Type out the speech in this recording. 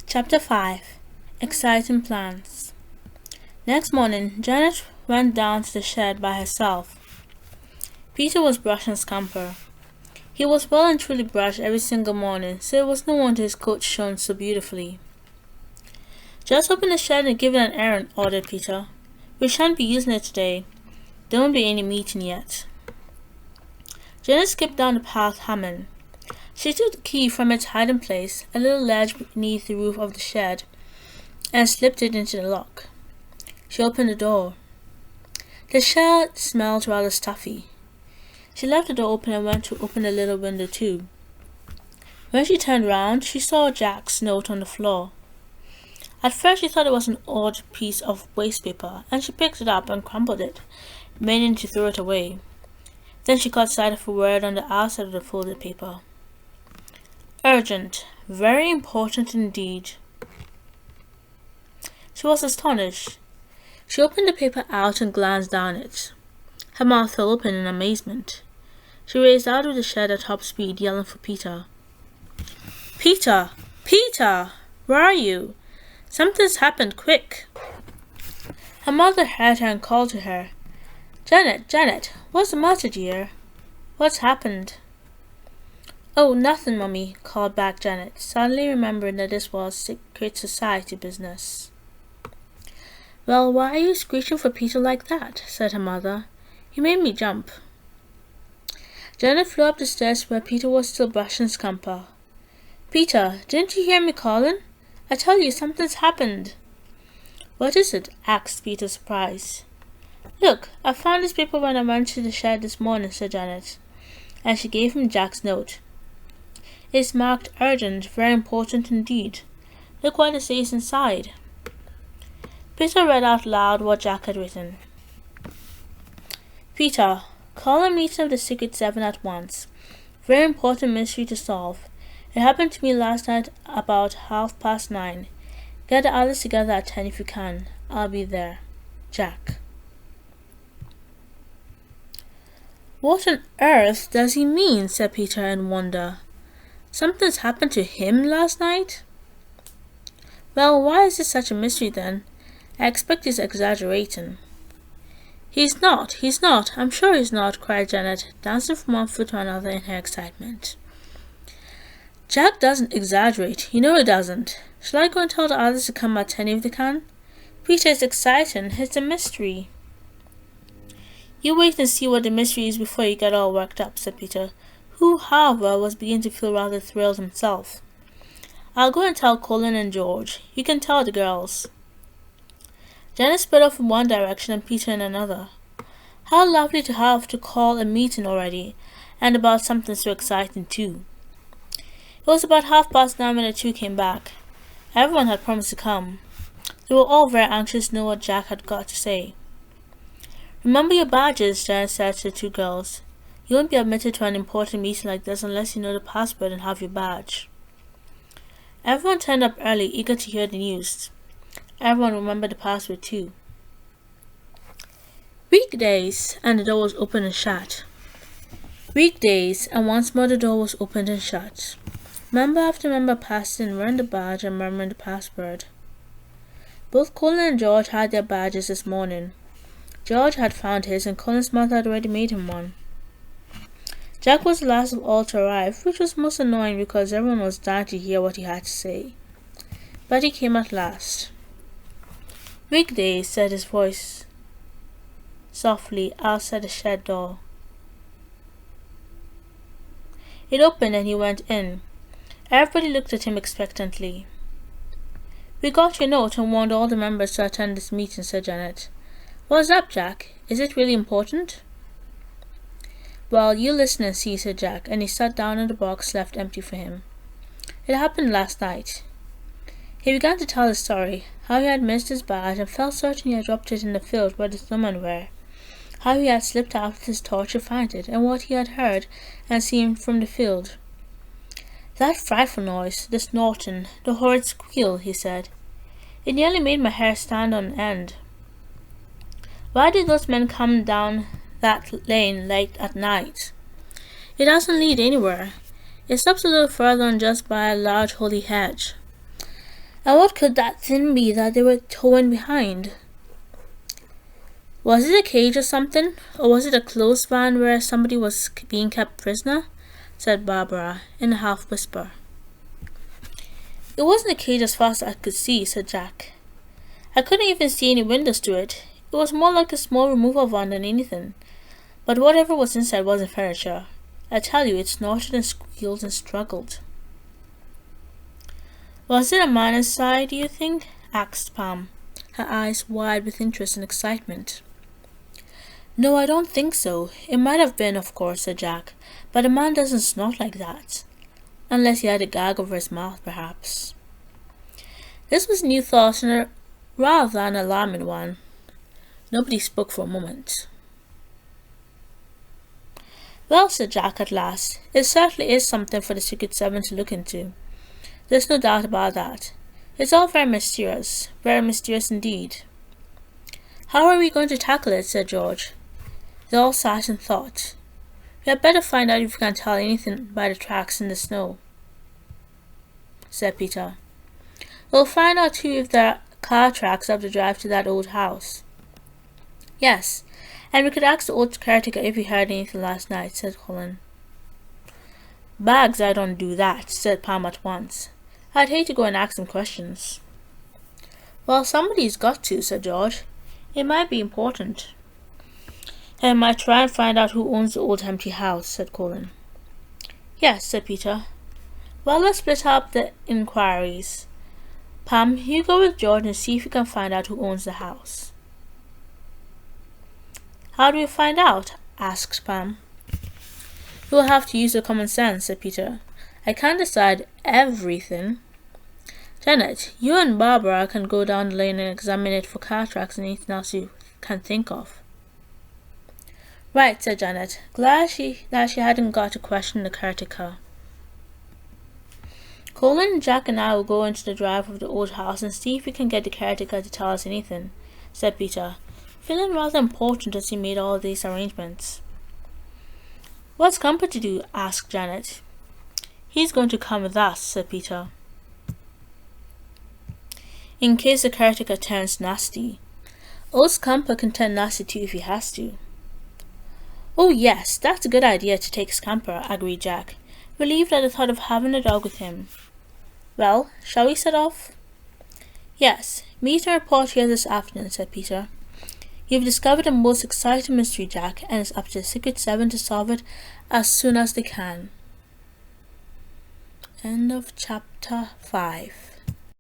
Chapter 5. Exciting Plans. Next morning, Janet went down to the shed by herself. Peter was brushing Scamper. He was well and truly brushed every single morning, so it was no wonder his coat shone so beautifully. Just open the shed and give it an airing, ordered Peter. We shan't be using it today. There won't be any meeting yet. Janet skipped down the path, humming. She took the key from its hiding place, a little ledge beneath the roof of the shed, and slipped it into the lock. She opened the door. The shed smelled rather stuffy. She left the door open and went to open the little window too. When she turned round, she saw Jack's note on the floor. At first she thought it was an odd piece of waste paper, and she picked it up and crumpled it, meaning to throw it away. Then she caught sight of a word on the outside of the folded paper. Urgent. Very important indeed. She was astonished. She opened the paper out and glanced down it. Her mouth fell open in amazement. She raced out of the shed at top speed, yelling for Peter. Peter! Peter! Where are you? Something's happened, quick! Her mother heard her and called to her. Janet, Janet, what's the matter, dear? What's happened? Oh, nothing, Mummy, called back Janet, suddenly remembering that this was secret society business. Well, why are you screeching for Peter like that? Said her mother. He made me jump. Janet flew up the stairs where Peter was still brushing Scamper. Peter, didn't you hear me calling? I tell you, something's happened. What is it? Asked Peter, surprised. Look, I found this paper when I went to the shed this morning, said Janet, and she gave him Jack's note. It's marked urgent, very important indeed. Look what it says inside. Peter read out loud what Jack had written. Peter, call a meeting of the Secret Seven at once. Very important mystery to solve. It happened to me last night about 9:30. Get the others together at 10 if you can. I'll be there. Jack. What on earth does he mean? Said Peter in wonder. Something's happened to him last night? Well, why is this such a mystery then? I expect he's exaggerating. He's not, I'm sure he's not, cried Janet, dancing from one foot to another in her excitement. Jack doesn't exaggerate, you know he doesn't. Shall I go and tell the others to come at 10 if they can? Peter, it's exciting, it's a mystery. You wait and see what the mystery is before you get all worked up, said Peter, who, however, was beginning to feel rather thrilled himself. I'll go and tell Colin and George. You can tell the girls. Janet sped off in one direction and Peter in another. How lovely to have to call a meeting already, and about something so exciting too. It was about 9:30 when the two came back. Everyone had promised to come. They were all very anxious to know what Jack had got to say. Remember your badges, Janet said to the two girls. You won't be admitted to an important meeting like this unless you know the password and have your badge. Everyone turned up early, eager to hear the news. Everyone remembered the password too. Weekdays, and the door was opened and shut. Weekdays, and once more the door was opened and shut. Member after member passed in, wearing the badge and murmuring the password. Both Colin and George had their badges this morning. George had found his, and Colin's mother had already made him one. Jack was the last of all to arrive, which was most annoying because everyone was dying to hear what he had to say. But he came at last. Weekdays, said his voice softly outside the shed door. It opened and he went in. Everybody looked at him expectantly. We got your note and warned all the members to attend this meeting, said Janet. What's up, Jack? Is it really important? Well, you listen and see, said Jack, and he sat down in the box left empty for him. It happened last night. He began to tell his story, how he had missed his badge and felt certain he had dropped it in the field where the snowmen were, how he had slipped out with his torch to find it, and what he had heard and seen from the field. That frightful noise, the snorting, the horrid squeal, he said. It nearly made my hair stand on end. Why did those men come down that lane late at night? It doesn't lead anywhere. It stops a little further on just by a large holly hedge. And what could that thing be that they were towing behind? Was it a cage or something? Or was it a closed van where somebody was being kept prisoner? Said Barbara in a half whisper. It wasn't a cage as far as I could see, said Jack. I couldn't even see any windows to it. It was more like a small removal van than anything. But whatever was inside wasn't furniture. I tell you, it snorted and squealed and struggled. Was it a man inside, do you think? Asked Pam, her eyes wide with interest and excitement. No, I don't think so. It might have been, of course, said Jack, but a man doesn't snort like that. Unless he had a gag over his mouth, perhaps. This was a new thought and a rather an alarming one. Nobody spoke for a moment. Well, said Jack at last, it certainly is something for the Secret Seven to look into. There's no doubt about that. It's all very mysterious indeed. How are we going to tackle it? Said George. They all sat and thought. We had better find out if we can tell anything by the tracks in the snow, said Peter. We'll find out too if there are car tracks up the drive to that old house. Yes, and we could ask the old caretaker if he heard anything last night, said Colin. Bags, I don't do that, said Pam at once. I'd hate to go and ask him questions. Well, somebody's got to, said George. It might be important. I might try and find out who owns the old empty house, said Colin. Yes, said Peter. Well, let's split up the inquiries. Pam, you go with George and see if you can find out who owns the house. How do we find out? Asked Pam. You'll have to use your common sense, said Peter. I can't decide everything. Janet, you and Barbara can go down the lane and examine it for car tracks and anything else you can think of. Right, said Janet, glad that she hadn't got to question the caretaker. Colin, Jack and I will go into the drive of the old house and see if we can get the caretaker to tell us anything, said Peter, feeling rather important as he made all these arrangements. What's Scamper to do? Asked Janet. He's going to come with us, said Peter. In case the caretaker turns nasty. Old Scamper can turn nasty too if he has to. Oh yes, that's a good idea to take Scamper, agreed Jack, relieved at the thought of having a dog with him. Well, shall we set off? Yes, meet and report here this afternoon, said Peter. You've discovered a most exciting mystery, Jack, and it's up to the Secret Seven to solve it as soon as they can. End of chapter 5.